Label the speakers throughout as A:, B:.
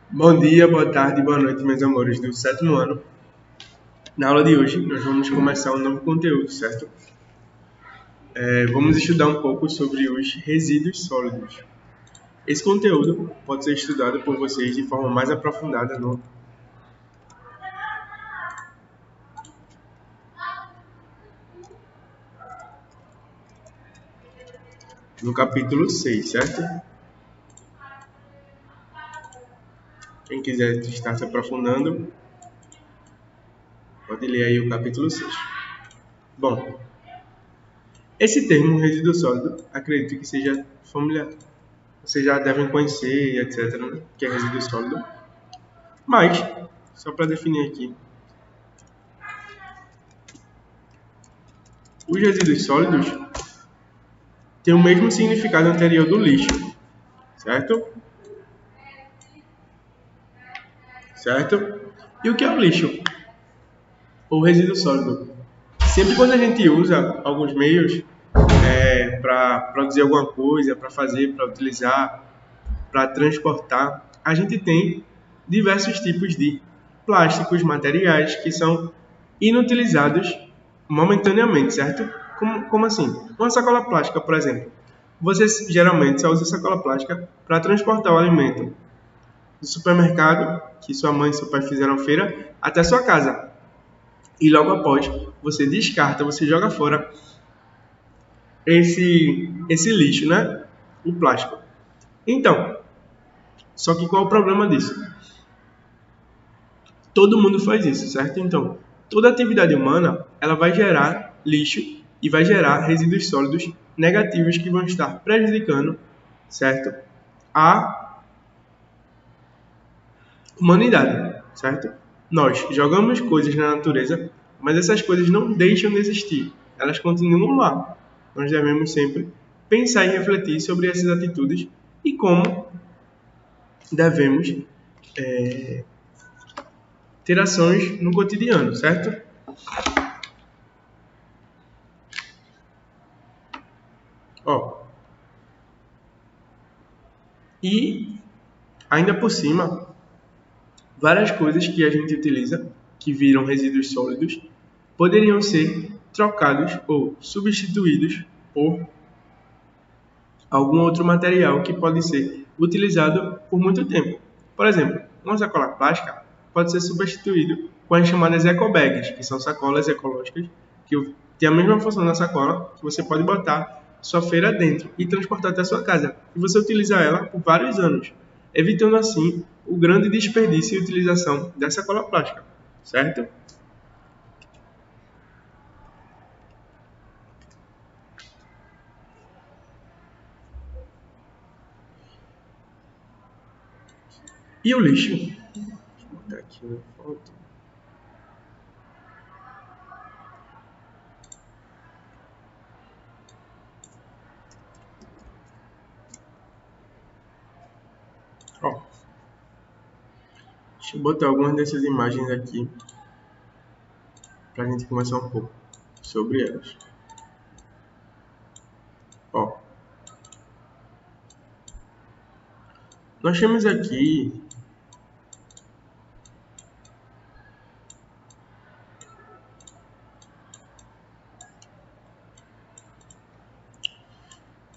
A: Bom dia, boa tarde, boa noite, meus amores do sétimo ano. Na aula de hoje, nós vamos começar um novo conteúdo, certo? Vamos estudar um pouco sobre os resíduos sólidos. Esse conteúdo pode ser estudado por vocês de forma mais aprofundada no capítulo 6, certo? Quem quiser estar se aprofundando, pode ler aí o capítulo 6. Bom, esse termo resíduo sólido, acredito que seja familiar. Vocês já devem conhecer, etc., né? Que é resíduo sólido. Mas, só para definir aqui, os resíduos sólidos têm o mesmo significado anterior do lixo, certo? Certo? E o que é o lixo? Ou resíduo sólido? Sempre quando a gente usa alguns meios para produzir alguma coisa, para fazer, para utilizar, para transportar, a gente tem diversos tipos de plásticos, materiais que são inutilizados momentaneamente, certo? Como assim? Uma sacola plástica, por exemplo. Você geralmente só usa sacola plástica para transportar o alimento do supermercado, que sua mãe e seu pai fizeram feira, até sua casa. E logo após, você descarta, você joga fora esse lixo, né? O plástico. Então, só que qual é o problema disso? Todo mundo faz isso, certo? Então, toda atividade humana, ela vai gerar lixo e vai gerar resíduos sólidos negativos que vão estar prejudicando, certo? A humanidade, certo? Nós jogamos coisas na natureza, mas essas coisas não deixam de existir. Elas continuam lá. Nós devemos sempre pensar e refletir sobre essas atitudes e como devemos ter ações no cotidiano, certo? E ainda por cima, várias coisas que a gente utiliza, que viram resíduos sólidos, poderiam ser trocados ou substituídos por algum outro material que pode ser utilizado por muito tempo. Por exemplo, uma sacola plástica pode ser substituído com as chamadas ecobags, que são sacolas ecológicas que têm a mesma função da sacola, que você pode botar sua feira dentro e transportar até a sua casa. E você utiliza ela por vários anos, evitando assim o grande desperdício e utilização da sacola plástica, certo? E o lixo? Deixa eu botar aqui na foto. Deixa eu botar algumas dessas imagens aqui para a gente conversar um pouco sobre elas. Nós temos aqui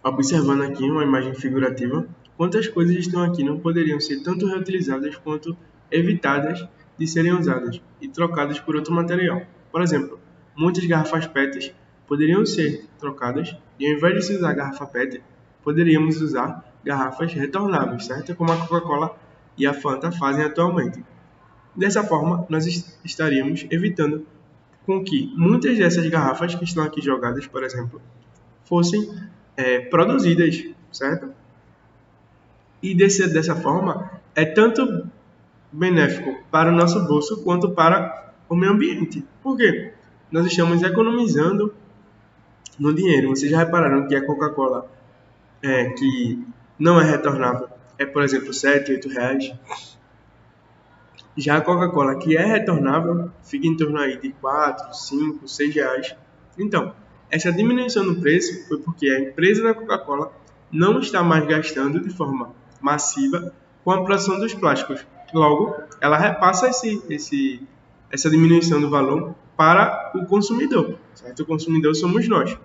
A: observando aqui uma imagem figurativa, quantas coisas estão aqui não poderiam ser tanto reutilizadas quanto evitadas de serem usadas e trocadas por outro material. Por exemplo, muitas garrafas PET poderiam ser trocadas e ao invés de se usar garrafa PET, poderíamos usar garrafas retornáveis, certo? Como a Coca-Cola e a Fanta fazem atualmente. Dessa forma, nós estaríamos evitando com que muitas dessas garrafas que estão aqui jogadas, por exemplo, fossem produzidas, certo? E dessa forma, é tanto benéfico para o nosso bolso quanto para o meio ambiente. Por quê? Nós estamos economizando no dinheiro. Vocês já repararam que a Coca-Cola, que não é retornável, é, por exemplo, 7, 8 reais. Já a Coca-Cola, que é retornável, fica em torno aí de 4, 5, 6 reais. Então, essa diminuição no preço foi porque a empresa da Coca-Cola não está mais gastando de forma massiva com a produção dos plásticos. Logo, ela repassa essa diminuição do valor para o consumidor, certo? O consumidor somos nós.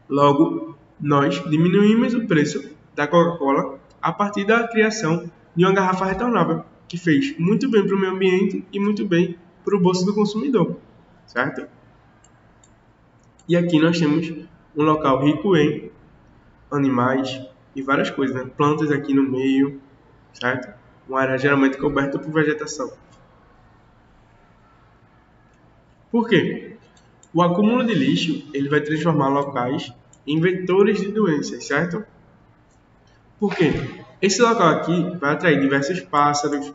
A: Logo, nós diminuímos o preço da Coca-Cola a partir da criação de uma garrafa retornável, que fez muito bem para o meio ambiente e muito bem para o bolso do consumidor, certo? E aqui nós temos um local rico em animais e várias coisas, né? Plantas aqui no meio, certo? Uma área geralmente coberta por vegetação. Por quê? O acúmulo de lixo ele vai transformar locais em vetores de doenças, certo? Por quê? Esse local aqui vai atrair diversos pássaros,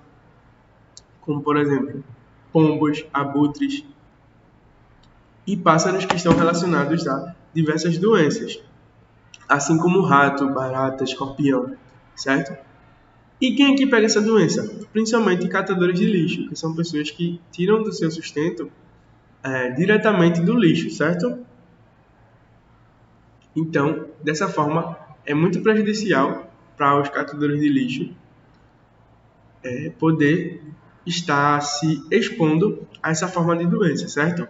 A: como por exemplo, pombos, abutres e pássaros que estão relacionados a diversas doenças, assim como rato, barata, escorpião, certo? E quem aqui pega essa doença? Principalmente catadores de lixo, que são pessoas que tiram do seu sustento diretamente do lixo, certo? Então, dessa forma, é muito prejudicial para os catadores de lixo poder estar se expondo a essa forma de doença, certo?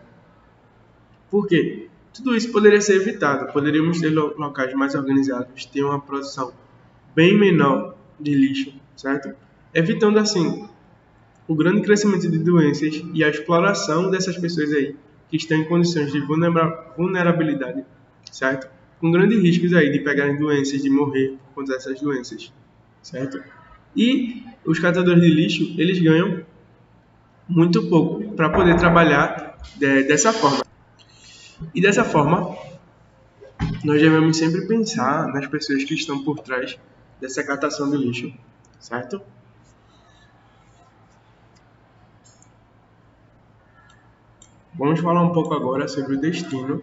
A: Por quê? Tudo isso poderia ser evitado. Poderíamos ter locais mais organizados, ter uma produção bem menor de lixo, certo? Evitando assim o grande crescimento de doenças e a exploração dessas pessoas aí que estão em condições de vulnerabilidade, certo? Com grandes riscos aí de pegarem doenças, de morrer por conta dessas doenças, certo? E os catadores de lixo, eles ganham muito pouco para poder trabalhar dessa forma. E dessa forma, nós devemos sempre pensar nas pessoas que estão por trás dessa catação do lixo, certo? Vamos falar um pouco agora sobre o destino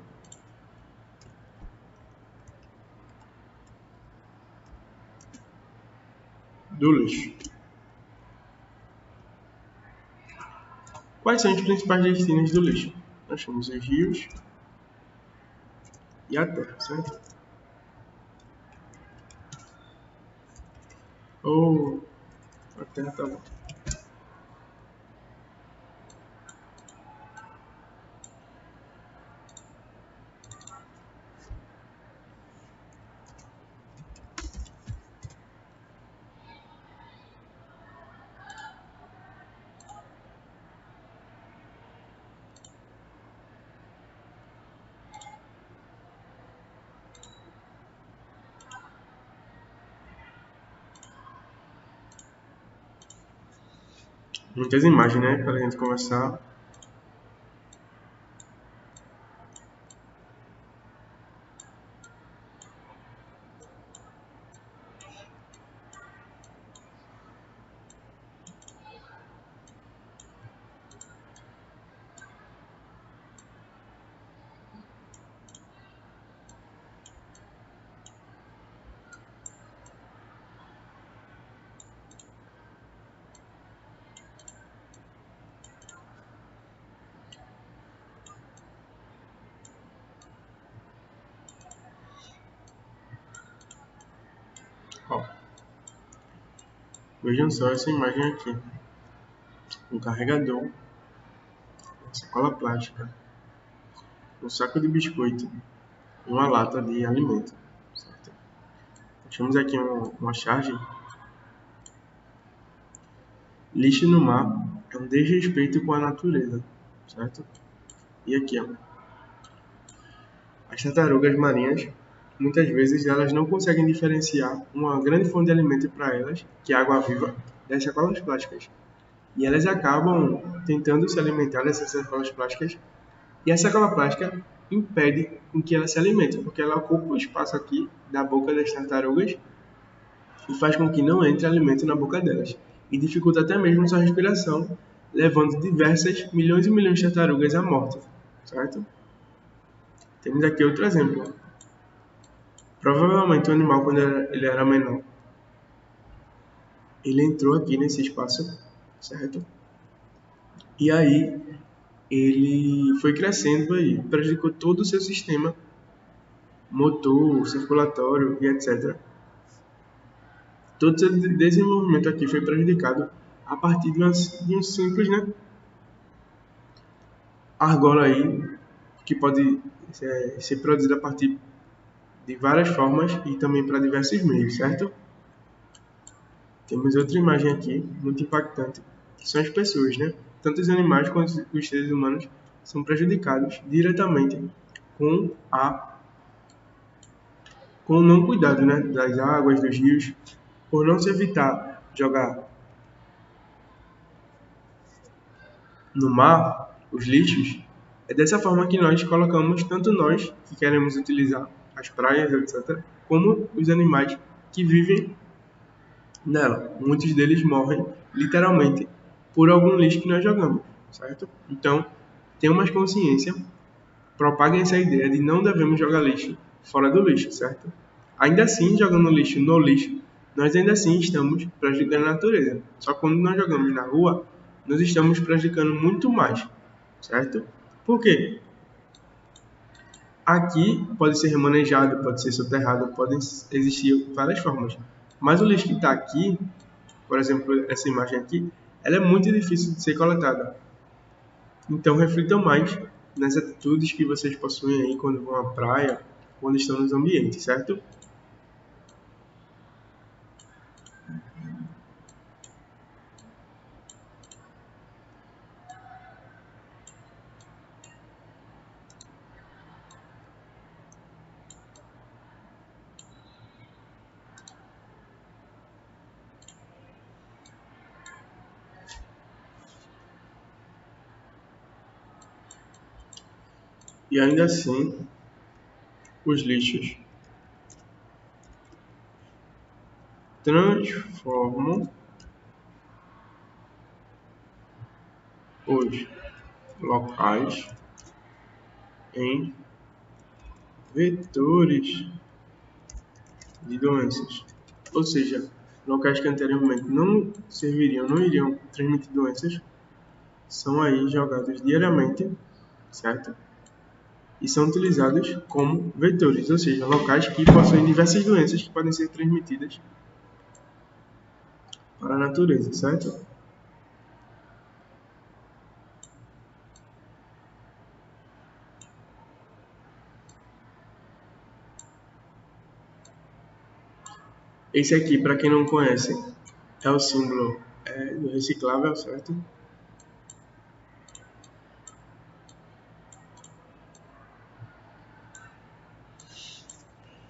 A: do lixo. Quais são os principais destinos do lixo? Nós temos os rios e a terra, certo? Ou a terra tá bom. Muitas imagens, né, para a gente conversar. Ó, vejam só essa imagem aqui. Um carregador, uma sacola plástica, um saco de biscoito e uma lata de alimento, certo? Temos aqui uma charge. Lixo no mar é um desrespeito com a natureza, certo? E aqui, ó, as tartarugas marinhas, muitas vezes elas não conseguem diferenciar uma grande fonte de alimento para elas, que é a água viva, das sacolas plásticas. E elas acabam tentando se alimentar dessas sacolas plásticas, e a sacola plástica impede com que ela se alimente, porque ela ocupa o espaço aqui da boca das tartarugas e faz com que não entre alimento na boca delas, e dificulta até mesmo sua respiração, levando diversas milhões e milhões de tartarugas à morte, certo? Temos aqui outro exemplo. Provavelmente o animal, quando ele era menor, ele entrou aqui nesse espaço, certo? E aí ele foi crescendo e prejudicou todo o seu sistema motor, circulatório e etc. Todo o seu desenvolvimento aqui foi prejudicado a partir de um simples, né, argola aí, que pode ser produzido a partir de várias formas e também para diversos meios, certo? Temos outra imagem aqui, muito impactante, que são as pessoas, né? Tanto os animais quanto os seres humanos são prejudicados diretamente com o não cuidado, né, das águas, dos rios, por não se evitar jogar no mar os lixos. É dessa forma que nós colocamos, tanto nós que queremos utilizar as praias, etc., como os animais que vivem nela. Muitos deles morrem literalmente por algum lixo que nós jogamos, certo? Então, tenham mais consciência, propaguem essa ideia de não devemos jogar lixo fora do lixo, certo? Ainda assim, jogando lixo no lixo, nós ainda assim estamos prejudicando a natureza. Só que quando nós jogamos na rua, nós estamos prejudicando muito mais, certo? Por quê? Aqui pode ser remanejado, pode ser soterrado, podem existir várias formas. Mas o lixo que está aqui, por exemplo, essa imagem aqui, ela é muito difícil de ser coletada. Então, reflitam mais nas atitudes que vocês possuem aí quando vão à praia, quando estão nos ambientes, certo? E ainda assim, os lixos transformam os locais em vetores de doenças. Ou seja, locais que anteriormente não serviriam, não iriam transmitir doenças, são aí jogados diariamente, certo? E são utilizados como vetores, ou seja, locais que possuem diversas doenças que podem ser transmitidas para a natureza, certo? Esse aqui, para quem não conhece, é o símbolo do reciclável, certo?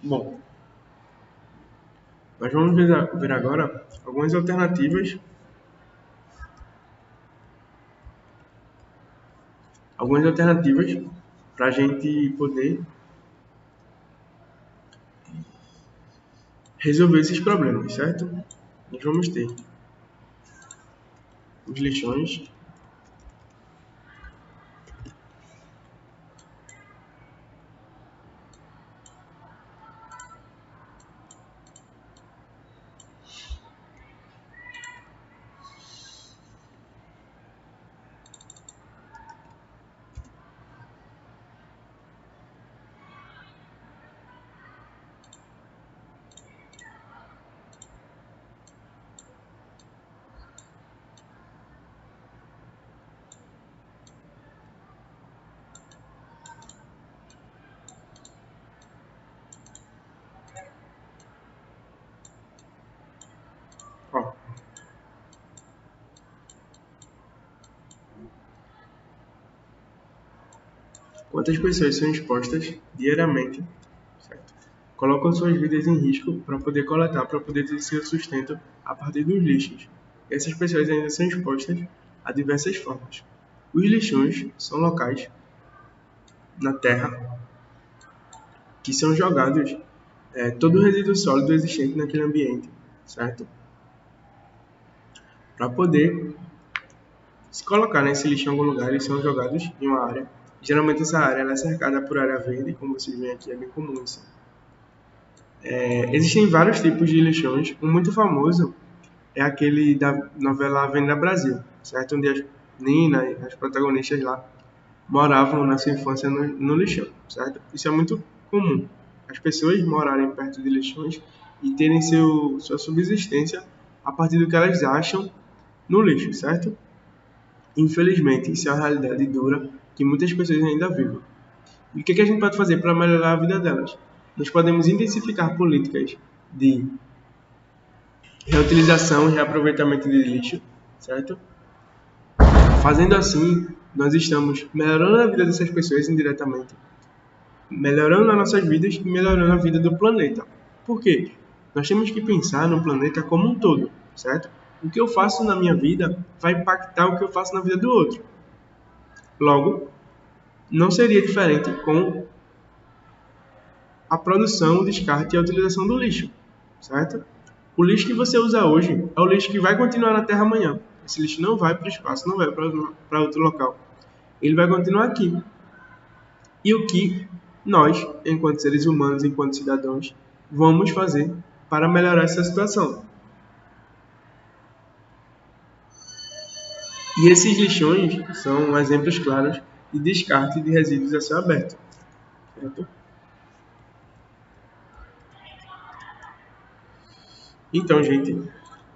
A: Bom, nós vamos ver agora algumas alternativas para a gente poder resolver esses problemas, certo? Nós vamos ter os lixões, ó, quantas pessoas são expostas diariamente, certo? Colocam suas vidas em risco para poder coletar, para poder ter seu sustento a partir dos lixos. E essas pessoas ainda são expostas a diversas formas. Os lixões são locais na Terra que são jogados todo o resíduo sólido existente naquele ambiente, certo? Para poder se colocar nesse lixo em algum lugar, eles são jogados em uma área. Geralmente essa área ela é cercada por área verde, como vocês veem aqui, é bem comum isso. Existem vários tipos de lixões. Um muito famoso é aquele da novela Avenida Brasil, certo? Onde as meninas, as protagonistas lá, moravam na sua infância no lixão, certo? Isso é muito comum. As pessoas morarem perto de lixões e terem sua subsistência a partir do que elas acham no lixo, certo? Infelizmente, isso é uma realidade dura que muitas pessoas ainda vivem. E o que a gente pode fazer para melhorar a vida delas? Nós podemos intensificar políticas de reutilização e reaproveitamento de lixo, certo? Fazendo assim, nós estamos melhorando a vida dessas pessoas indiretamente, melhorando as nossas vidas e melhorando a vida do planeta. Por quê? Nós temos que pensar no planeta como um todo, certo? O que eu faço na minha vida vai impactar o que eu faço na vida do outro. Logo, não seria diferente com a produção, o descarte e a utilização do lixo, certo? O lixo que você usa hoje é o lixo que vai continuar na Terra amanhã. Esse lixo não vai para o espaço, não vai para outro local. Ele vai continuar aqui. E o que nós, enquanto seres humanos, enquanto cidadãos, vamos fazer para melhorar essa situação? E esses lixões são exemplos claros de descarte de resíduos a céu aberto, certo? Então, gente,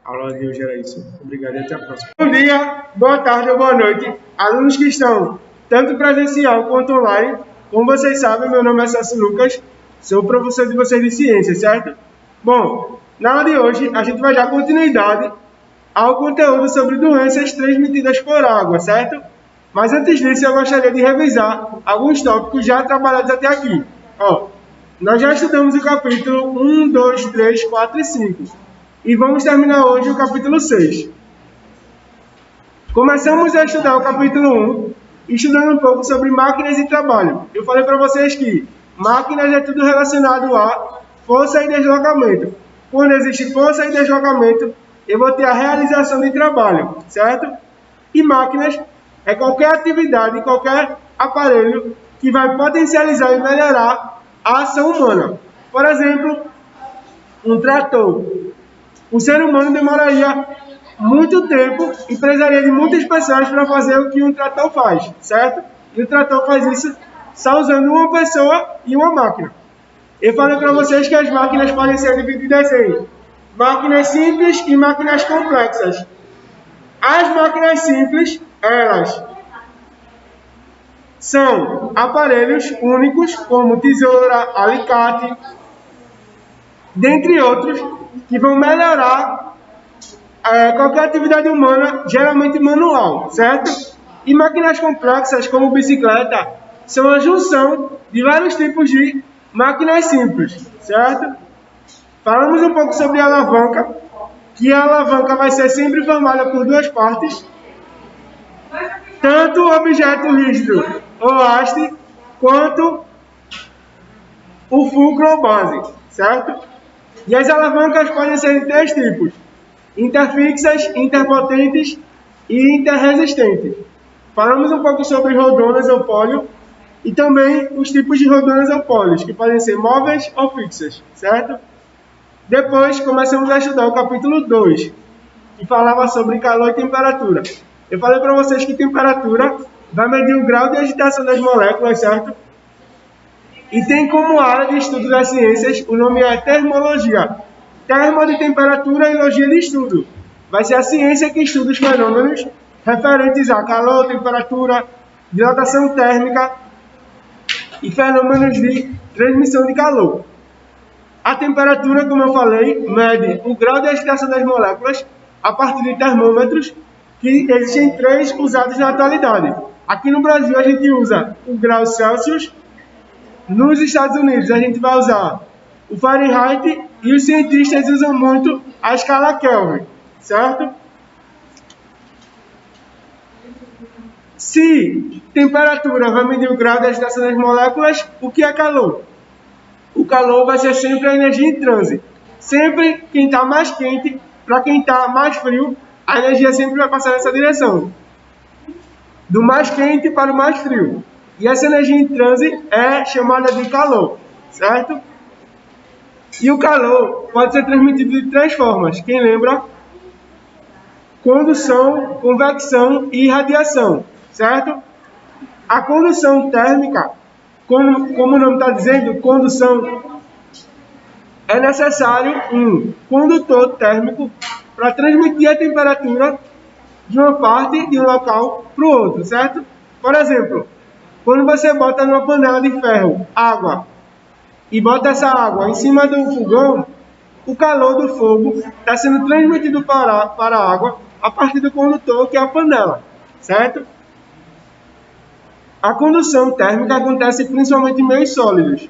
A: a aula de hoje era isso. Obrigado e até a próxima. Bom dia, boa tarde ou boa noite, alunos que estão tanto presencial quanto online. Como vocês sabem, meu nome é Celso Lucas, sou professor de vocês de ciências, certo? Bom, na aula de hoje a gente vai dar continuidade ao conteúdo sobre doenças transmitidas por água, certo? Mas antes disso eu gostaria de revisar alguns tópicos já trabalhados até aqui. Nós já estudamos o capítulo 1, 2, 3, 4 e 5. E vamos terminar hoje o capítulo 6. Começamos a estudar o capítulo 1, estudando um pouco sobre máquinas e trabalho. Eu falei para vocês que máquinas é tudo relacionado a força e deslocamento. Quando existe força e deslocamento, eu vou ter a realização de trabalho, certo? E máquinas é qualquer atividade, qualquer aparelho que vai potencializar e melhorar a ação humana. Por exemplo, um trator. O ser humano demoraria muito tempo e precisaria de muitas pessoas para fazer o que um trator faz, certo? E o trator faz isso só usando uma pessoa e uma máquina. Eu falei para vocês que as máquinas podem ser divididas em máquinas simples e máquinas complexas. As máquinas simples, elas são aparelhos únicos, como tesoura, alicate, dentre outros, que vão melhorar qualquer atividade humana, geralmente manual, certo? E máquinas complexas, como bicicleta, são a junção de vários tipos de máquinas simples, certo? Falamos um pouco sobre a alavanca, que a alavanca vai ser sempre formada por duas partes, tanto o objeto rígido ou haste, quanto o fulcro ou base, certo? E as alavancas podem ser de três tipos: interfixas, interpotentes e interresistentes. Falamos um pouco sobre rodonas ou pólio e também os tipos de rodonas ou pólios, que podem ser móveis ou fixas, certo? Depois começamos a estudar o capítulo 2, que falava sobre calor e temperatura. Eu falei para vocês que temperatura vai medir o grau de agitação das moléculas, certo? E tem como área de estudo das ciências, o nome é termologia. Termo de temperatura e logia de estudo. Vai ser a ciência que estuda os fenômenos referentes a calor, temperatura, dilatação térmica e fenômenos de transmissão de calor. A temperatura, como eu falei, mede o grau de agitação das moléculas a partir de termômetros, que existem três usados na atualidade. Aqui no Brasil a gente usa o grau Celsius. Nos Estados Unidos a gente vai usar o Fahrenheit e os cientistas usam muito a escala Kelvin, certo? Se temperatura vai medir o grau de agitação das moléculas, o que é calor? O calor vai ser sempre a energia em transe. Sempre quem está mais quente para quem está mais frio, a energia sempre vai passar nessa direção. Do mais quente para o mais frio. E essa energia em transe é chamada de calor, certo? E o calor pode ser transmitido de três formas. Quem lembra? Condução, convecção e irradiação, certo? A condução térmica, como o nome está dizendo, condução, é necessário um condutor térmico para transmitir a temperatura de uma parte de um local para o outro, certo? Por exemplo, quando você bota numa panela de ferro água e bota essa água em cima do fogão, o calor do fogo está sendo transmitido para a água a partir do condutor, que é a panela, certo? A condução térmica acontece principalmente em meios sólidos.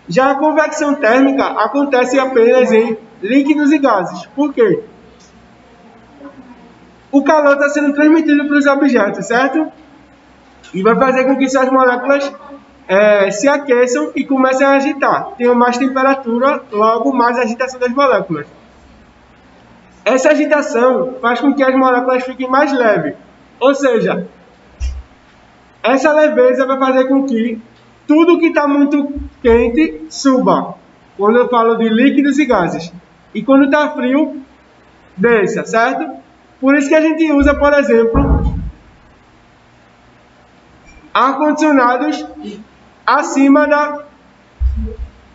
A: Já a convecção térmica acontece apenas em líquidos e gases. Por quê? O calor está sendo transmitido para os objetos, certo? E vai fazer com que suas moléculas se aqueçam e comecem a agitar. Tenham mais temperatura, logo mais agitação das moléculas. Essa agitação faz com que as moléculas fiquem mais leves. Ou seja, essa leveza vai fazer com que tudo que está muito quente suba. Quando eu falo de líquidos e gases. E quando está frio, desça, certo? Por isso que a gente usa, por exemplo, ar-condicionados acima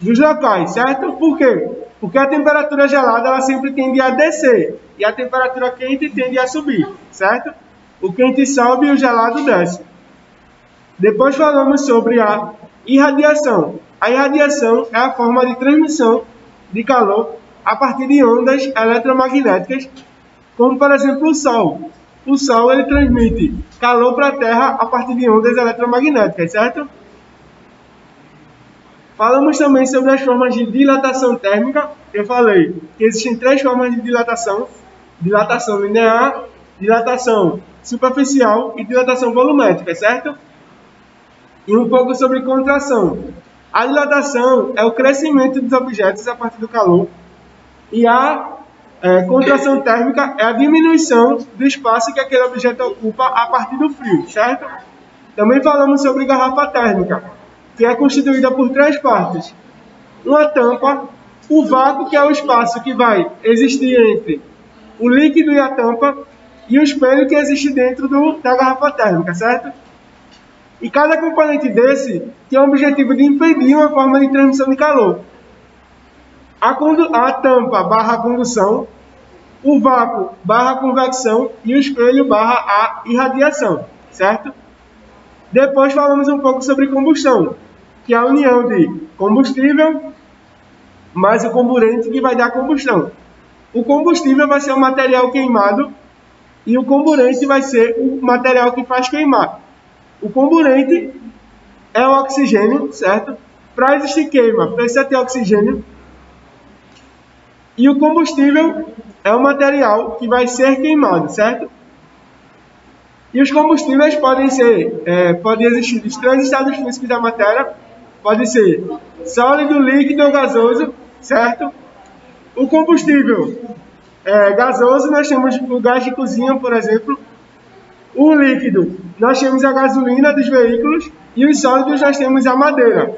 A: dos locais, certo? Por quê? Porque a temperatura gelada ela sempre tende a descer e a temperatura quente tende a subir, certo? O quente sobe e o gelado desce. Depois falamos sobre a irradiação. A irradiação é a forma de transmissão de calor a partir de ondas eletromagnéticas, como por exemplo o Sol. O Sol ele transmite calor para a Terra a partir de ondas eletromagnéticas, certo? Falamos também sobre as formas de dilatação térmica. Eu falei que existem 3 formas de dilatação. Dilatação linear, dilatação superficial e dilatação volumétrica, certo? E um pouco sobre contração. A dilatação é o crescimento dos objetos a partir do calor. E a contração térmica é a diminuição do espaço que aquele objeto ocupa a partir do frio, certo? Também falamos sobre garrafa térmica, que é constituída por 3 partes. Uma tampa, o vácuo, que é o espaço que vai existir entre o líquido e a tampa, e o espelho que existe dentro da garrafa térmica, certo? E cada componente desse tem o objetivo de impedir uma forma de transmissão de calor. A tampa barra a condução, o vácuo barra a convecção e o espelho barra a irradiação, certo? Depois falamos um pouco sobre combustão, que é a união de combustível mais o comburente que vai dar combustão. O combustível vai ser o material queimado e o comburente vai ser o material que faz queimar. O comburente é o oxigênio, certo? Para existir queima, precisa ter oxigênio. E o combustível é o material que vai ser queimado, certo? E os combustíveis podem existir os 3 estados físicos da matéria. Pode ser sólido, líquido ou gasoso, certo? O combustível gasoso, nós temos o gás de cozinha, por exemplo. O líquido, nós temos a gasolina dos veículos. E os sólidos, nós temos a madeira.